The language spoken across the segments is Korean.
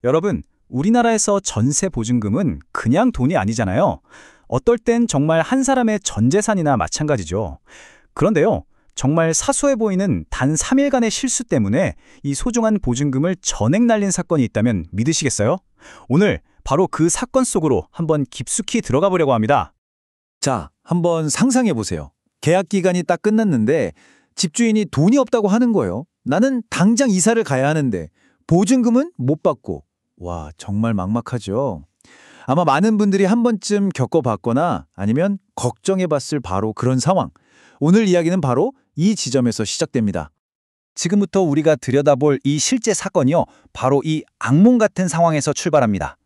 여러분, 우리나라에서 전세 보증금은 그냥 돈이 아니잖아요. 어떨 땐 정말 한 사람의 전 재산이나 마찬가지죠. 그런데요, 정말 사소해 보이는 단 3일간의 실수 때문에 이 소중한 보증금을 전액 날린 사건이 있다면 믿으시겠어요? 오늘 바로 그 사건 속으로 한번 깊숙이 들어가 보려고 합니다. 자, 한번 상상해 보세요. 계약 기간이 딱 끝났는데 집주인이 돈이 없다고 하는 거예요. 나는 당장 이사를 가야 하는데 보증금은 못 받고. 와, 정말 막막하죠. 아마 많은 분들이 한 번쯤 겪어봤거나 아니면 걱정해봤을 바로 그런 상황. 오늘 이야기는 바로 이 지점에서 시작됩니다. 지금부터 우리가 들여다볼 이 실제 사건이요, 바로 이 악몽 같은 상황에서 출발합니다.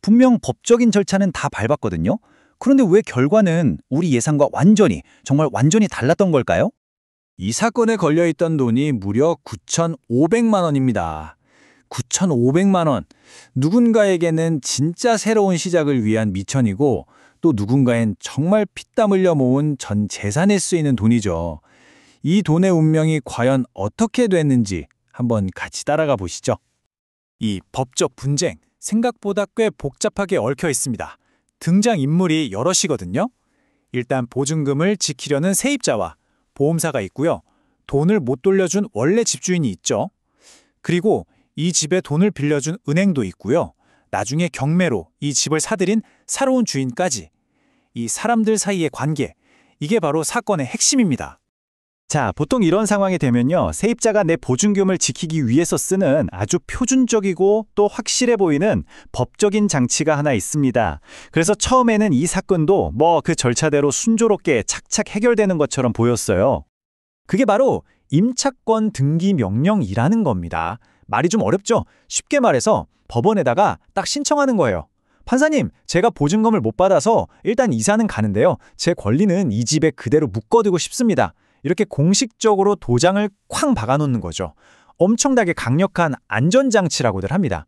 분명 법적인 절차는 다 밟았거든요. 그런데 왜 결과는 우리 예상과 정말 완전히 달랐던 걸까요? 이 사건에 걸려있던 돈이 무려 9,500만 원입니다. 9,500만 원. 누군가에게는 진짜 새로운 시작을 위한 미천이고 또 누군가엔 정말 피땀 흘려 모은 전 재산에 쓰이는 돈이죠. 이 돈의 운명이 과연 어떻게 됐는지 한번 같이 따라가 보시죠. 이 법적 분쟁, 생각보다 꽤 복잡하게 얽혀 있습니다. 등장인물이 여럿이거든요. 일단 보증금을 지키려는 세입자와 보험사가 있고요. 돈을 못 돌려준 원래 집주인이 있죠. 그리고 이 집에 돈을 빌려준 은행도 있고요. 나중에 경매로 이 집을 사들인 새로운 주인까지. 이 사람들 사이의 관계, 이게 바로 사건의 핵심입니다. 자, 보통 이런 상황이 되면요, 세입자가 내 보증금을 지키기 위해서 쓰는 아주 표준적이고 또 확실해 보이는 법적인 장치가 하나 있습니다. 그래서 처음에는 이 사건도 그 절차대로 순조롭게 착착 해결되는 것처럼 보였어요. 그게 바로 임차권 등기 명령이라는 겁니다. 말이 좀 어렵죠? 쉽게 말해서 법원에다가 딱 신청하는 거예요. 판사님, 제가 보증금을 못 받아서 일단 이사는 가는데요. 제 권리는 이 집에 그대로 묶어두고 싶습니다. 이렇게 공식적으로 도장을 쾅 박아놓는 거죠. 엄청나게 강력한 안전장치라고들 합니다.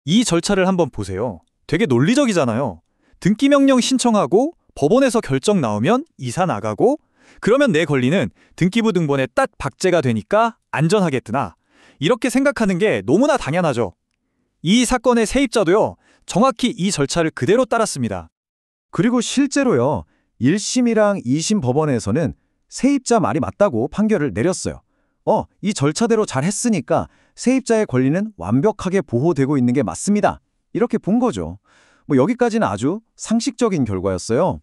이 절차를 한번 보세요. 되게 논리적이잖아요. 등기명령 신청하고 법원에서 결정 나오면 이사 나가고 그러면 내 권리는 등기부 등본에 딱 박제가 되니까 안전하겠구나. 이렇게 생각하는 게 너무나 당연하죠. 이 사건의 세입자도요. 정확히 이 절차를 그대로 따랐습니다. 그리고 실제로요, 1심이랑 2심 법원에서는 세입자 말이 맞다고 판결을 내렸어요. 이 절차대로 잘 했으니까 세입자의 권리는 완벽하게 보호되고 있는 게 맞습니다. 이렇게 본 거죠. 여기까지는 아주 상식적인 결과였어요.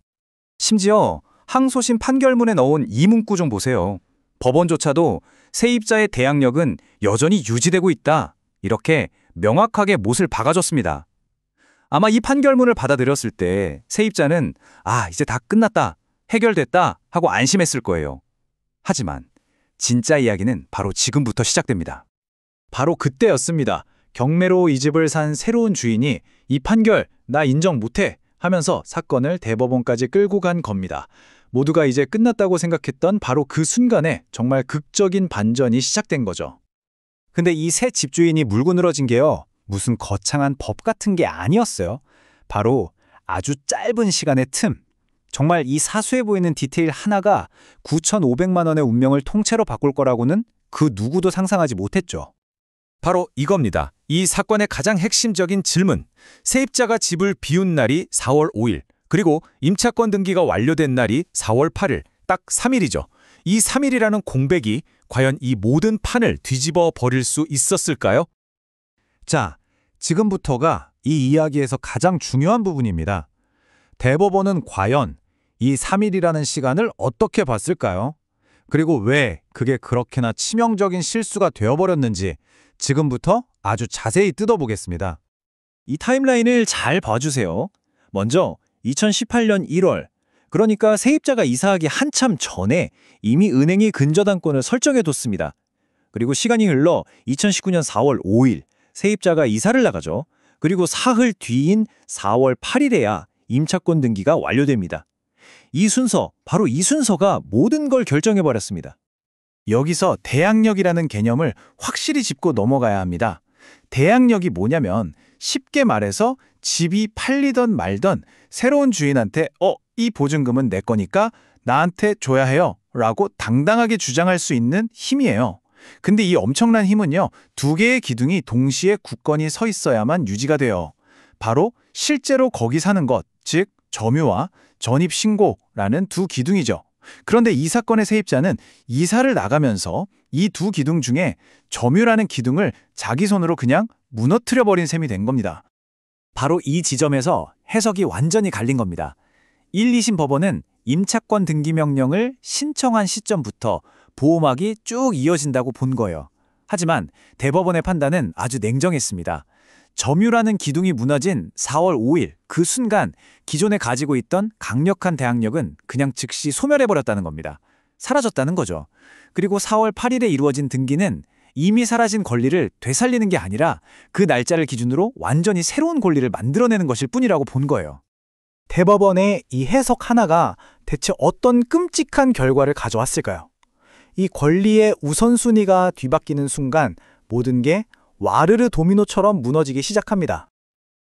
심지어 항소심 판결문에 넣은 이 문구 좀 보세요. 법원조차도 세입자의 대항력은 여전히 유지되고 있다. 이렇게 명확하게 못을 박아줬습니다. 아마 이 판결문을 받아들였을 때 세입자는 이제 다 끝났다, 해결됐다 하고 안심했을 거예요. 하지만 진짜 이야기는 바로 지금부터 시작됩니다. 바로 그때였습니다. 경매로 이 집을 산 새로운 주인이 이 판결 나 인정 못해 하면서 사건을 대법원까지 끌고 간 겁니다. 모두가 이제 끝났다고 생각했던 바로 그 순간에 정말 극적인 반전이 시작된 거죠. 근데 이 새 집주인이 물고 늘어진 게요, 무슨 거창한 법 같은 게 아니었어요. 바로 아주 짧은 시간의 틈. 정말 이 사소해 보이는 디테일 하나가 9,500만 원의 운명을 통째로 바꿀 거라고는 그 누구도 상상하지 못했죠. 바로 이겁니다. 이 사건의 가장 핵심적인 질문. 세입자가 집을 비운 날이 4월 5일, 그리고 임차권 등기가 완료된 날이 4월 8일, 딱 3일이죠. 이 3일이라는 공백이 과연 이 모든 판을 뒤집어 버릴 수 있었을까요? 자, 지금부터가 이 이야기에서 가장 중요한 부분입니다. 대법원은 과연 이 3일이라는 시간을 어떻게 봤을까요? 그리고 왜 그게 그렇게나 치명적인 실수가 되어버렸는지 지금부터 아주 자세히 뜯어보겠습니다. 이 타임라인을 잘 봐주세요. 먼저 2018년 1월, 그러니까 세입자가 이사하기 한참 전에 이미 은행이 근저당권을 설정해뒀습니다. 그리고 시간이 흘러 2019년 4월 5일, 세입자가 이사를 나가죠. 그리고 사흘 뒤인 4월 8일에야 임차권 등기가 완료됩니다. 바로 이 순서가 모든 걸 결정해버렸습니다. 여기서 대항력이라는 개념을 확실히 짚고 넘어가야 합니다. 대항력이 뭐냐면 쉽게 말해서 집이 팔리던 말던 새로운 주인한테 이 보증금은 내 거니까 나한테 줘야 해요 라고 당당하게 주장할 수 있는 힘이에요. 근데 이 엄청난 힘은요, 두 개의 기둥이 동시에 굳건히 서 있어야만 유지가 돼요. 바로 실제로 거기 사는 것, 즉 점유와 전입신고라는 두 기둥이죠. 그런데 이 사건의 세입자는 이사를 나가면서 이 두 기둥 중에 점유라는 기둥을 자기 손으로 그냥 무너뜨려 버린 셈이 된 겁니다. 바로 이 지점에서 해석이 완전히 갈린 겁니다. 1, 2심 법원은 임차권 등기 명령을 신청한 시점부터 보호막이 쭉 이어진다고 본 거예요. 하지만 대법원의 판단은 아주 냉정했습니다. 점유라는 기둥이 무너진 4월 5일 그 순간 기존에 가지고 있던 강력한 대항력은 그냥 즉시 소멸해버렸다는 겁니다. 사라졌다는 거죠. 그리고 4월 8일에 이루어진 등기는 이미 사라진 권리를 되살리는 게 아니라 그 날짜를 기준으로 완전히 새로운 권리를 만들어내는 것일 뿐이라고 본 거예요. 대법원의 이 해석 하나가 대체 어떤 끔찍한 결과를 가져왔을까요? 이 권리의 우선순위가 뒤바뀌는 순간 모든 게 와르르 도미노처럼 무너지기 시작합니다.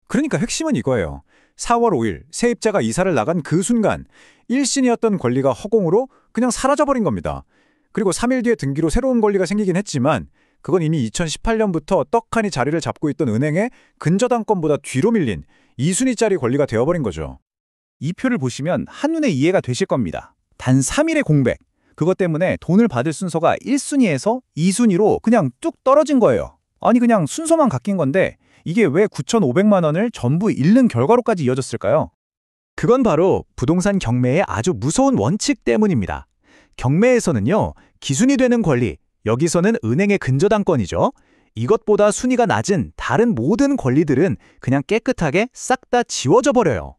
그러니까 핵심은 이거예요. 4월 5일 세입자가 이사를 나간 그 순간 1신이었던 권리가 허공으로 그냥 사라져버린 겁니다. 그리고 3일 뒤에 등기로 새로운 권리가 생기긴 했지만 그건 이미 2018년부터 떡하니 자리를 잡고 있던 은행의 근저당권보다 뒤로 밀린 2순위짜리 권리가 되어버린 거죠. 이 표를 보시면 한눈에 이해가 되실 겁니다. 단 3일의 공백. 그것 때문에 돈을 받을 순서가 1순위에서 2순위로 그냥 뚝 떨어진 거예요. 아니 그냥 순서만 바뀐 건데 이게 왜 9,500만 원을 전부 잃는 결과로까지 이어졌을까요? 그건 바로 부동산 경매의 아주 무서운 원칙 때문입니다. 경매에서는요, 기준이 되는 권리, 여기서는 은행의 근저당권이죠. 이것보다 순위가 낮은 다른 모든 권리들은 그냥 깨끗하게 싹 다 지워져 버려요.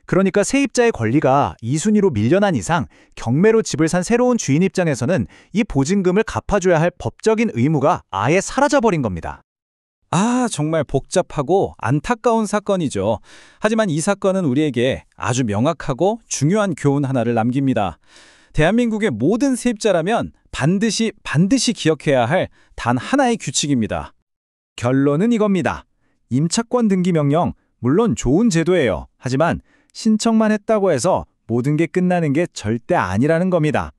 그러니까 세입자의 권리가 2순위로 밀려난 이상 경매로 집을 산 새로운 주인 입장에서는 이 보증금을 갚아줘야 할 법적인 의무가 아예 사라져버린 겁니다. 아, 정말 복잡하고 안타까운 사건이죠. 하지만 이 사건은 우리에게 아주 명확하고 중요한 교훈 하나를 남깁니다. 대한민국의 모든 세입자라면 반드시 기억해야 할 단 하나의 규칙입니다. 결론은 이겁니다. 임차권 등기 명령, 물론 좋은 제도예요. 하지만 신청만 했다고 해서 모든 게 끝나는 게 절대 아니라는 겁니다.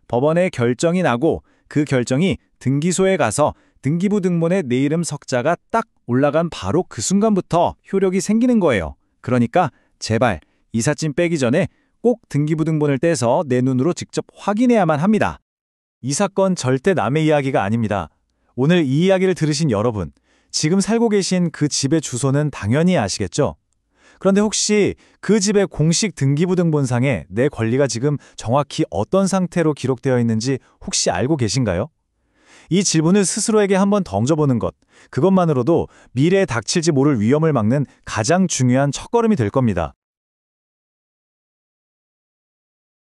법원의 결정이 나고 그 결정이 등기소에 가서 등기부 등본에 내 이름 석자가 딱 올라간 바로 그 순간부터 효력이 생기는 거예요. 그러니까 제발 이삿짐 빼기 전에 꼭 등기부 등본을 떼서 내 눈으로 직접 확인해야만 합니다. 이 사건 절대 남의 이야기가 아닙니다. 오늘 이 이야기를 들으신 여러분, 지금 살고 계신 그 집의 주소는 당연히 아시겠죠? 그런데 혹시 그 집의 공식 등기부 등본상에 내 권리가 지금 정확히 어떤 상태로 기록되어 있는지 혹시 알고 계신가요? 이 질문을 스스로에게 한번 던져보는 것, 그것만으로도 미래에 닥칠지 모를 위험을 막는 가장 중요한 첫걸음이 될 겁니다.